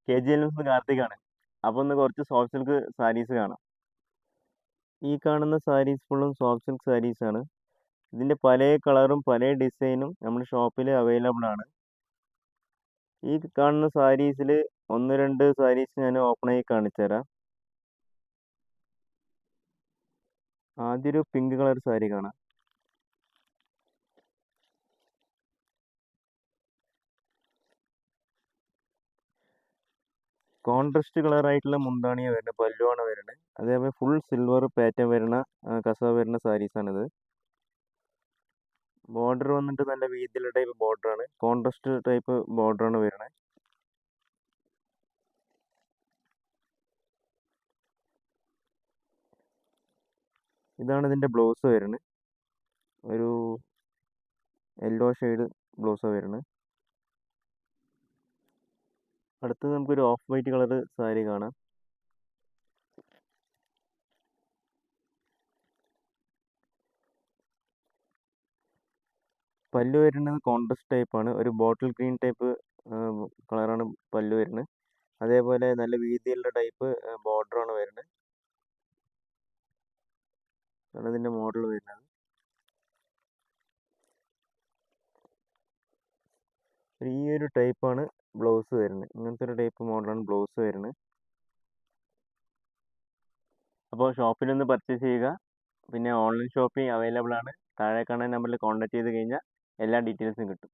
KGL നിന്ന് കാർത്തികാണ്. അപ്പോൾ ഒന്ന് കുറച്ച് സോഫ്റ്റ് സിൽക്ക് സാരീസ് കാണാം. ഈ കാണുന്ന സാരീസ് ഫുള്ളും സോഫ്റ്റ് സിൽക്ക് സാരീസ് ആണ്. ഇതിൻ്റെ പല കളറും പല ഡിസൈനും നമ്മുടെ ഷോപ്പിൽ അവൈലബിൾ ആണ്. ഈ കാണുന്ന സാരീസിൽ ഒന്ന് രണ്ട് സാരീസ് ഞാൻ ഓപ്പൺ ആയി കാണിച്ചു തരാം. ആദ്യം ഒരു പിങ്ക് കളർ സാരി കാണാം. കോൺട്രാസ്റ്റ് കളർ ആയിട്ടുള്ള മുന്താണിയാണ് വരുന്നത്, പല്ലുവാണ് വരുന്നത്. അതേപോലെ ഫുൾ സിൽവർ പാറ്റേൺ വരുന്ന കസവ് വരുന്ന സാരീസാണിത്. ബോർഡർ വന്നിട്ട് നല്ല വീതിയുള്ള ടൈപ്പ് ബോർഡറാണ്, കോൺട്രാസ്റ്റ് ടൈപ്പ് ബോർഡറാണ് വരുന്നത്. ഇതാണ് ഇതിൻ്റെ ബ്ലൗസ് വരുന്നത്. ഒരു യെല്ലോ ഷെയ്ഡ് ബ്ലൗസാണ് വരുന്നത്. അടുത്തത് നമുക്കൊരു ഓഫ് വൈറ്റ് കളർ സാരി കാണാം. പല്ലു വരുന്നത് കോൺട്രാസ്റ്റ് ടൈപ്പാണ്, ഒരു ബോട്ടിൽ ഗ്രീൻ ടൈപ്പ് കളറാണ് പല്ലു വരുന്നത്. അതേപോലെ നല്ല വീതിയുള്ള ടൈപ്പ് ബോർഡറാണ് വരുന്നത്. അതാണ് ഇതിൻ്റെ മോഡൽ വരുന്നത്. ഈ ഒരു ടൈപ്പാണ് ബ്ലൗസ് വരുന്നത്. ഇങ്ങനത്തെ ഒരു ടൈപ്പ് മോഡലാണ് ബ്ലൗസ് വരുന്നത്. അപ്പോൾ ഷോപ്പിൽ നിന്ന് പർച്ചേസ് ചെയ്യുക. പിന്നെ ഓൺലൈൻ ഷോപ്പിംഗ് അവൈലബിൾ ആണ്. താഴെ കാണുന്ന നമ്പറിൽ കോൺടാക്ട് ചെയ്ത് കഴിഞ്ഞാൽ എല്ലാ ഡീറ്റെയിൽസും കിട്ടും.